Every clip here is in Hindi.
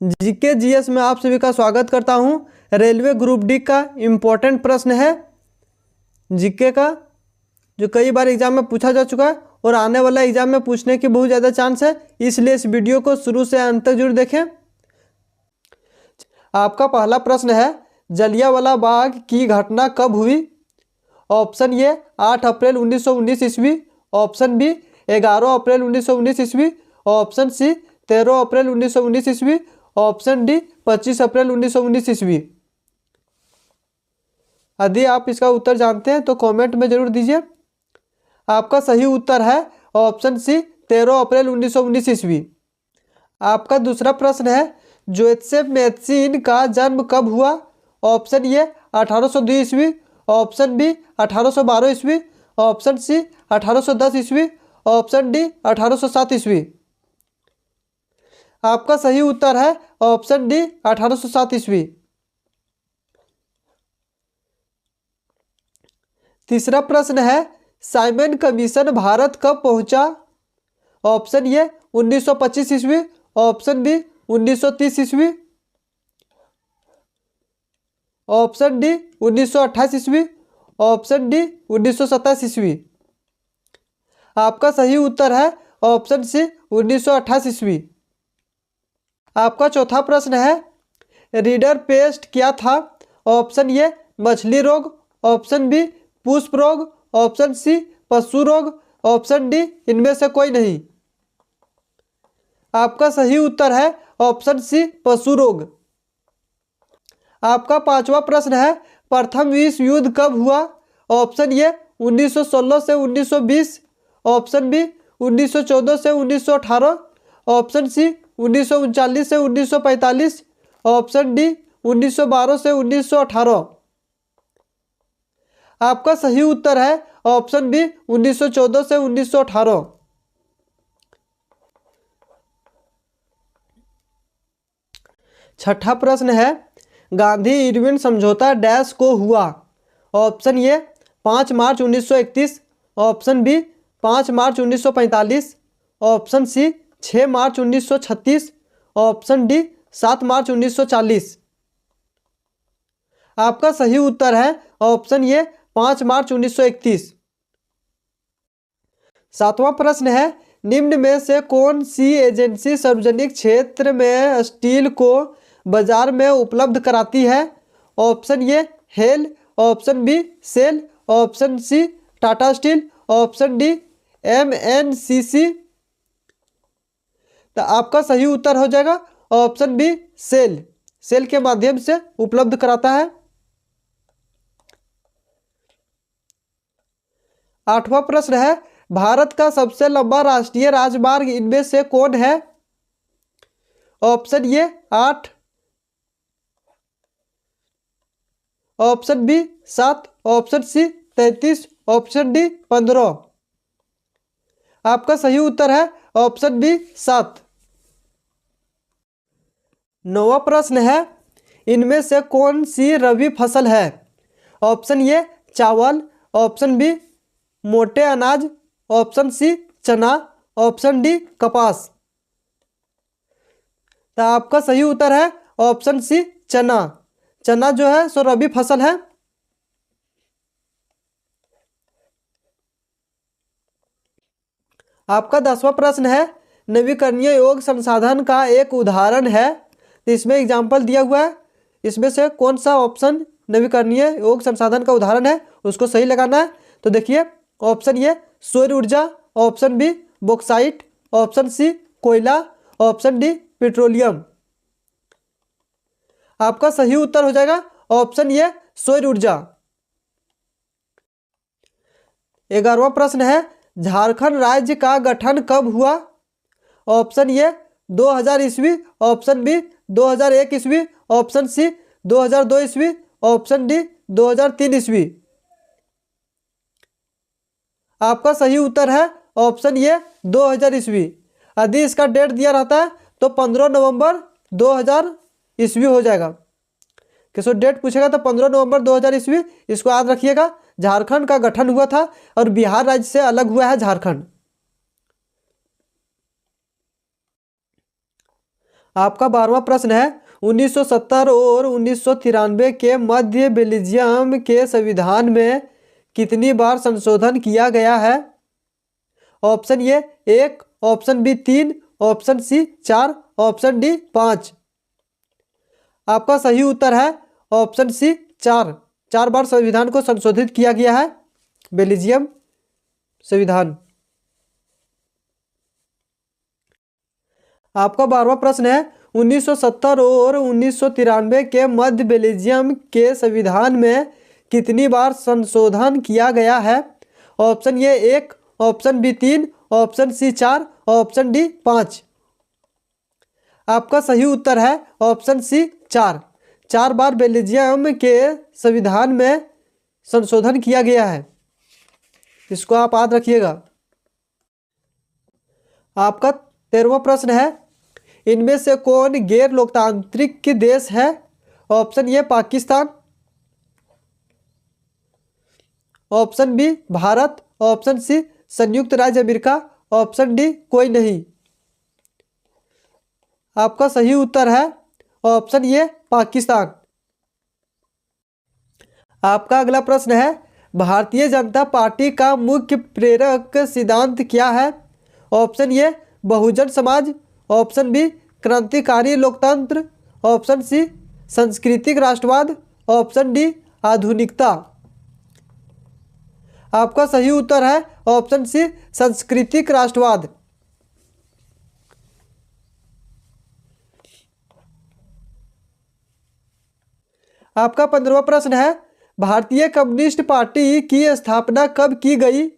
जीके जीएस में आप सभी का स्वागत करता हूं। रेलवे ग्रुप डी का इम्पोर्टेंट प्रश्न है जीके का, जो कई बार एग्जाम में पूछा जा चुका है और आने वाला एग्जाम में पूछने की बहुत ज़्यादा चांस है, इसलिए इस वीडियो को शुरू से अंत तक जरूर देखें। आपका पहला प्रश्न है, जलियांवाला बाग की घटना कब हुई? ऑप्शन ए 8 अप्रैल 1919 ईस्वी, ऑप्शन बी 11 अप्रैल 1919 ईस्वी, ऑप्शन सी 13 अप्रैल 1919 ईस्वी, ऑप्शन डी 25 अप्रैल 1919 ईस्वी। यदि आप इसका उत्तर जानते हैं तो कमेंट में जरूर दीजिए। आपका सही उत्तर है ऑप्शन सी 13 अप्रैल 1919 ईस्वी। आपका दूसरा प्रश्न है, जोसेफ मैथसन का जन्म कब हुआ? ऑप्शन ए 1802 ईस्वी, ऑप्शन बी 1812 ईस्वी, ऑप्शन सी 1810 ईस्वी, ऑप्शन डी 1807 ईस्वी। आपका सही उत्तर है ऑप्शन डी 1807 ईस्वी। तीसरा प्रश्न है, साइमन कमीशन भारत कब पहुंचा? ऑप्शन ए 1925 ईस्वी, ऑप्शन बी 1930 ईस्वी, ऑप्शन डी 1928 ईस्वी, ऑप्शन डी 1927 ईस्वी। आपका सही उत्तर है ऑप्शन सी 1928 ईस्वी। आपका चौथा प्रश्न है, रीडर पेस्ट क्या था? ऑप्शन ए मछली रोग, ऑप्शन बी पुष्प रोग, ऑप्शन सी पशु रोग, ऑप्शन डी इनमें से कोई नहीं। आपका सही उत्तर है ऑप्शन सी पशु रोग। आपका पांचवा प्रश्न है, प्रथम विश्व युद्ध कब हुआ? ऑप्शन ए 1916 से 1920, ऑप्शन बी 1914 से 1918, ऑप्शन सी 1939 से 1945, ऑप्शन डी 1912 से 1918। आपका सही उत्तर है ऑप्शन बी 1914 से 1918। छठा प्रश्न है, गांधी इरविन समझौता डैश को हुआ? Option A 5 March 1931, option B 5 March 1945, option C 6 March 1936, option D 7 March 1940। आपका सही उत्तर है ऑप्शन ए 5 मार्च 1931। सातवां प्रश्न है, निम्न में से कौन सी एजेंसी सार्वजनिक क्षेत्र में स्टील को बाजार में उपलब्ध कराती है? Option A HAL, option B SAIL, option C Tata Steel, option D MNCC. तो आपका सही उत्तर हो जाएगा ऑप्शन बी सेल। सेल के माध्यम से उपलब्ध कराता है। आठवां प्रश्न है, भारत का सबसे लंबा राष्ट्रीय राजमार्ग इनमें से कौन है? Option A 8, option B 7, option C 33, option D 15। आपका सही उत्तर है ऑप्शन बी 7। नौवां प्रश्न है, इनमें से कौन सी रबी फसल है? ऑप्शन ए चावल, ऑप्शन बी मोटे अनाज, ऑप्शन सी चना, ऑप्शन डी कपास। तो आपका सही उत्तर है ऑप्शन सी चना। चना जो है सो रबी फसल है। आपका 10वां प्रश्न है, नवीकरणीय योग संसाधन का एक उदाहरण है। तो इसमें एग्जाम्पल दिया हुआ है, इसमें से कौन सा ऑप्शन नवीकरणीय योग संसाधन का उदाहरण है उसको सही लगाना है। तो देखिए, ऑप्शन ए सौर ऊर्जा, option B bauxite, option C कोयला, ऑप्शन डी पेट्रोलियम। आपका सही उत्तर हो जाएगा ऑप्शन ए सौर ऊर्जा। 11वां प्रश्न है, झारखंड राज्य का गठन कब हुआ? ऑप्शन ए 2000 ईस्वी, ऑप्शन बी 2001 ईस्वी, ऑप्शन सी 2002 ईस्वी, ऑप्शन डी 2003 ईस्वी। आपका सही उत्तर है ऑप्शन ए 2000 ईस्वी। यदि इसका डेट दिया रहता है तो 15 नवंबर 2000 ईस्वी हो जाएगा। किसी डेट पूछेगा तो 15 नवंबर 2000 ईस्वी, इसको याद रखिएगा। झारखंड का गठन हुआ था और बिहार राज्य से अलग हुआ है झारखंड। आपका 12वां प्रश्न है 1970 और 1993 के मध्य बेल्जियम के संविधान में कितनी बार संशोधन किया गया है? Option A 1, option B 3, option C 4, option D 5। आपका सही उत्तर है ऑप्शन सी 4। 4 बार संविधान को संशोधित किया गया है बेल्जियम संविधान। आपका 12वां प्रश्न है 1970 और 1993 के मध्य बेल्जियम के संविधान में कितनी बार संशोधन किया गया है? Option A 1, option B 3, option C 4, option D 5। आपका सही उत्तर है ऑप्शन सी 4। 4 बार बेल्जियम के संविधान में संशोधन किया गया है, इसको आप याद रखिएगा। आपका 13वां प्रश्न है इनमें से कौन गैर लोकतांत्रिक देश है? Option A Pakistan, option B Bharat, option C संयुक्त राज्य अमेरिका, ऑप्शन डी कोई नहीं। आपका सही उत्तर है ऑप्शन ए पाकिस्तान। आपका अगला प्रश्न है भारतीय जनता पार्टी का मुख्य प्रेरक सिद्धांत क्या है? ऑप्शन ए बहुजन समाज, ऑप्शन बी क्रांतिकारी लोकतंत्र, ऑप्शन सी सांस्कृतिक राष्ट्रवाद, ऑप्शन डी आधुनिकता। आपका सही उत्तर है ऑप्शन सी सांस्कृतिक राष्ट्रवाद। आपका 15वां प्रश्न है भारतीय कम्युनिस्ट पार्टी की स्थापना कब की गई?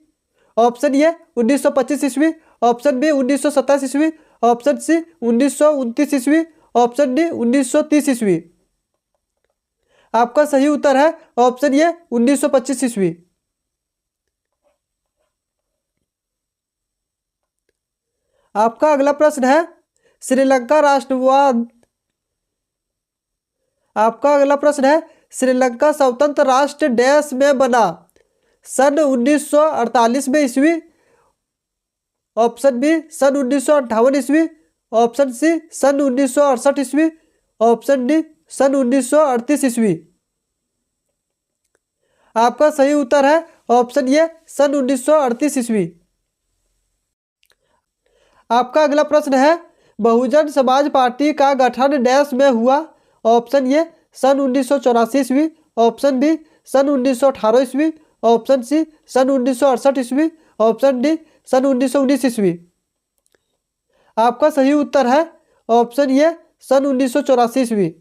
ऑप्शन ए 1925 ईस्वी, ऑप्शन बी 1927 ईस्वी, ऑप्शन सी 1929 ईस्वी, ऑप्शन डी 1930 ईस्वी। आपका सही उत्तर है ऑप्शन ए 1925 ईस्वी। आपका अगला प्रश्न है श्रीलंका राष्ट्रवाद। आपका अगला प्रश्न है श्रीलंका स्वतंत्र राष्ट्र देश में बना सन 1948 में ईस्वी, ऑप्शन बी सन 1958 ईस्वी, ऑप्शन सी सन 1968 ईस्वी, ऑप्शन डी सन 1938 ईस्वी। आपका सही उत्तर है ऑप्शन ए सन 1938 ईस्वी। आपका अगला प्रश्न है बहुजन समाज पार्टी का गठन देश में हुआ? ऑप्शन ए सन 1984 ईस्वी, ऑप्शन बी सन 1918 ईस्वी, ऑप्शन सी सन 1968 ईस्वी, ऑप्शन डी सन 1919 ईस्वी। आपका सही उत्तर है ऑप्शन ए सन 1984 ईस्वी।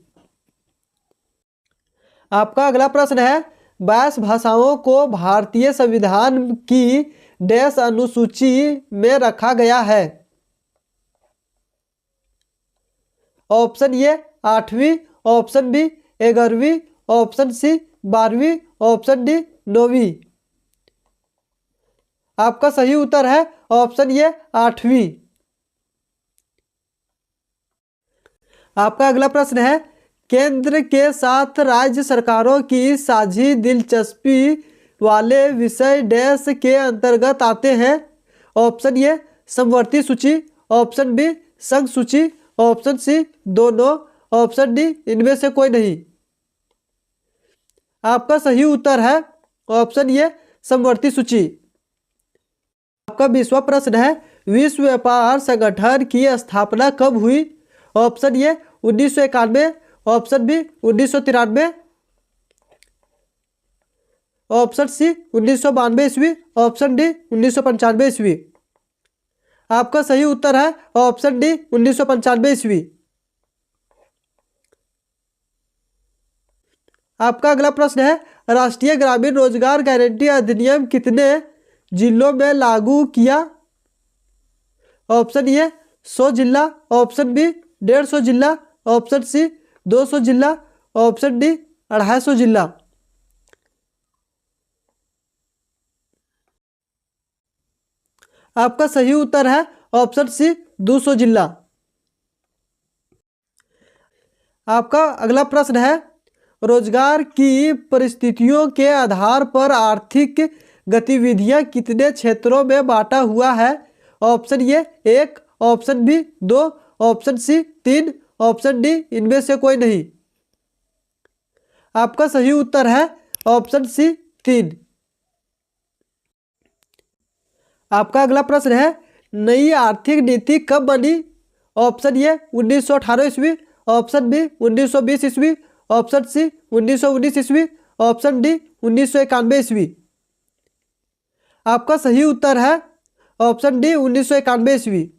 आपका अगला प्रश्न है 22 भाषाओं को भारतीय संविधान की डैश अनुसूची में रखा गया है? ऑप्शन ए 8वीं, ऑप्शन बी 11वीं, ऑप्शन सी 12वीं, ऑप्शन डी 9वीं। आपका सही उत्तर है ऑप्शन ए 8वीं। आपका अगला प्रश्न है केंद्र के साथ राज्य सरकारों की साझी दिलचस्पी वाले विषय डैश के अंतर्गत आते हैं? ऑप्शन ए समवर्ती सूची, ऑप्शन बी संघ सूची, ऑप्शन सी दोनों, ऑप्शन डी इनमें से कोई नहीं। आपका सही उत्तर है ऑप्शन ए समवर्ती सूची। आपका 20वां प्रश्न है विश्व व्यापार संगठन की स्थापना कब हुई? Option A 1991, option B 1993, option C 1992 ईस्वी, ऑप्शन डी 1995 ईस्वी। आपका सही उत्तर है ऑप्शन डी 1995 ईस्वी। आपका अगला प्रश्न है राष्ट्रीय ग्रामीण रोजगार गारंटी अधिनियम कितने जिलों में लागू किया? ऑप्शन ए 100 जिला, ऑप्शन बी 150 जिला, ऑप्शन सी 200 जिला, ऑप्शन डी 250 जिला। आपका सही उत्तर है ऑप्शन सी 200 जिला। आपका अगला प्रश्न है रोजगार की परिस्थितियों के आधार पर आर्थिक गतिविधियां कितने क्षेत्रों में बांटा हुआ है? Option A 1, option B 2, option C 3, option D इनमें से कोई नहीं। आपका सही उत्तर है ऑप्शन सी 3। आपका अगला प्रश्न है नई आर्थिक नीति कब बनी? ऑप्शन ए 1918 ईस्वी, ऑप्शन बी 1920 ईस्वी, ऑप्शन सी 1919 ईस्वी, ऑप्शन डी 1991 ईस्वी। आपका सही उत्तर है ऑप्शन डी 1991 ईस्वी।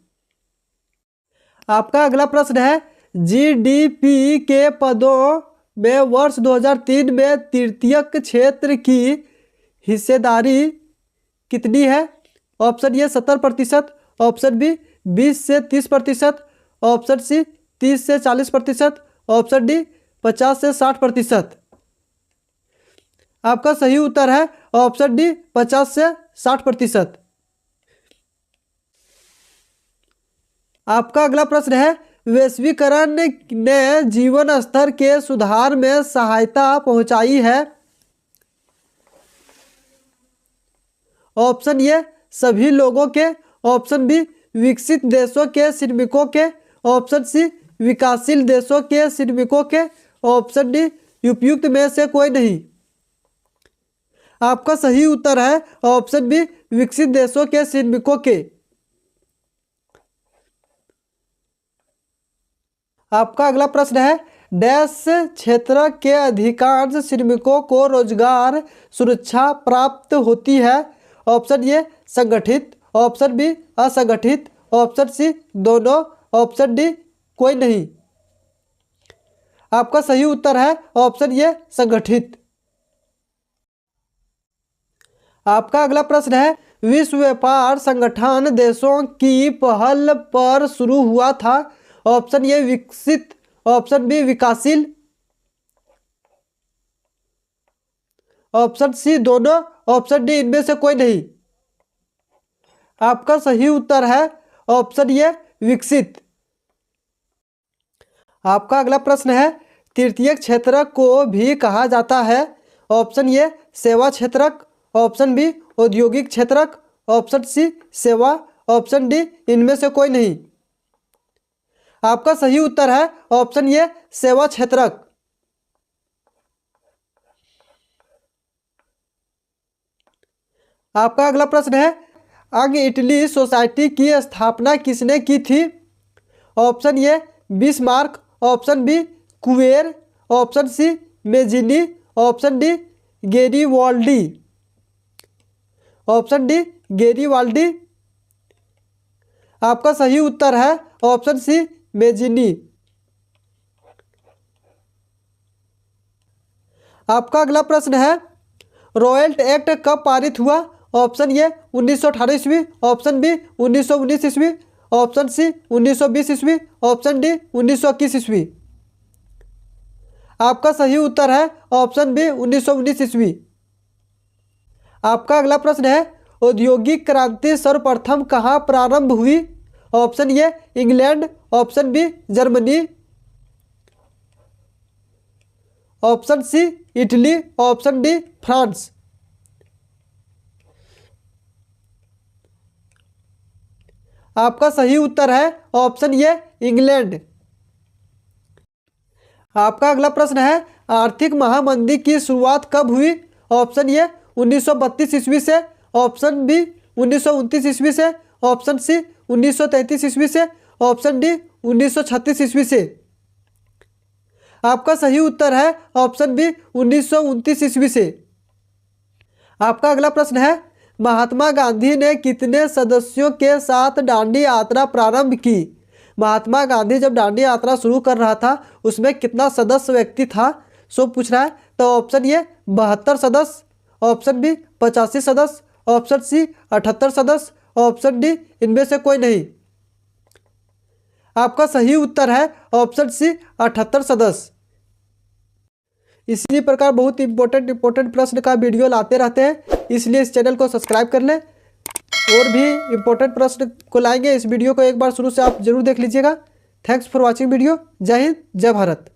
आपका अगला प्रश्न है जीडीपी के पदों में वर्ष 2003 में तृतीयक क्षेत्र की हिस्सेदारी कितनी है? ऑप्शन ए 70%, ऑप्शन बी 20 से 30%, ऑप्शन सी 30 से 40%, ऑप्शन डी 50 से 60%। आपका सही उत्तर है ऑप्शन डी 50 से 60%। आपका अगला प्रश्न है वैश्वीकरण ने जीवन स्तर के सुधार में सहायता पहुंचाई है? ऑप्शन ए सभी लोगों के, ऑप्शन बी विकसित देशों के श्रमिकों के, ऑप्शन सी विकासशील देशों के श्रमिकों के, ऑप्शन डी उपयुक्त में से कोई नहीं। आपका सही उत्तर है ऑप्शन बी विकसित देशों के श्रमिकों के। आपका अगला प्रश्न है डैश क्षेत्र के अधिकांश श्रमिकों को रोजगार सुरक्षा प्राप्त होती है? ऑप्शन ए संगठित, ऑप्शन बी असंगठित, ऑप्शन सी दोनों, ऑप्शन डी कोई नहीं। आपका सही उत्तर है ऑप्शन ए संगठित। आपका अगला प्रश्न है विश्व व्यापार संगठन देशों की पहल पर शुरू हुआ था? ऑप्शन ए विकसित, ऑप्शन बी विकासशील, ऑप्शन सी दोनों, ऑप्शन डी इनमें से कोई नहीं। आपका सही उत्तर है ऑप्शन ए विकसित। आपका अगला प्रश्न है तृतीय क्षेत्र को भी कहा जाता है? ऑप्शन ए सेवा क्षेत्रक, ऑप्शन बी औद्योगिक क्षेत्रक, ऑप्शन सी सेवा, ऑप्शन डी इनमें से कोई नहीं। आपका सही उत्तर है ऑप्शन ए सेवा क्षेत्रक। आपका अगला प्रश्न है अंग इटली सोसाइटी की स्थापना किसने की थी? Option A Bismarck, option B Cavour, option C Mazzini, option D Garibaldi, option D Garibaldi. आपका सही उत्तर है ऑप्शन सी मेजिनी। आपका अगला प्रश्न है रॉयल एक्ट कब पारित हुआ? ऑप्शन ए 1918 ईस्वी, ऑप्शन बी 1919 ईस्वी, ऑप्शन सी 1920 ईस्वी, ऑप्शन डी 1921 ईस्वी। आपका सही उत्तर है ऑप्शन बी 1919 ईस्वी। आपका अगला प्रश्न है औद्योगिक क्रांति सर्वप्रथम कहाँ प्रारंभ हुई? Option A England, option B Germany, option C Italy, option D France. आपका सही उत्तर है ऑप्शन ए इंग्लैंड। आपका अगला प्रश्न है आर्थिक महामंदी की शुरुआत कब हुई? ऑप्शन ए 1932 ईस्वी से, ऑप्शन बी 1929 ईस्वी से, ऑप्शन सी 1933 ईस्वी से, ऑप्शन डी 1936 ईस्वी से। आपका सही उत्तर है ऑप्शन बी 1929 ईस्वी से। आपका अगला प्रश्न है महात्मा गांधी ने कितने सदस्यों के साथ दांडी यात्रा प्रारंभ की? महात्मा गांधी जब दांडी यात्रा शुरू कर रहा था उसमें कितना सदस्य व्यक्ति था सो पूछ रहा है। तो ऑप्शन ए 72 सदस्य, ऑप्शन बी 85 सदस्य, ऑप्शन सी 78 सदस्य, ऑप्शन डी इनमें से कोई नहीं। आपका सही उत्तर है ऑप्शन सी 78 सदस्य। इसी प्रकार बहुत इंपॉर्टेंट प्रश्न का वीडियो लाते रहते हैं, इसलिए इस चैनल को सब्सक्राइब कर लें। और भी इंपॉर्टेंट प्रश्न को लाएंगे। इस वीडियो को एक बार शुरू से आप जरूर देख लीजिएगा। Thanks for watching video. जय हिंद, जय भारत।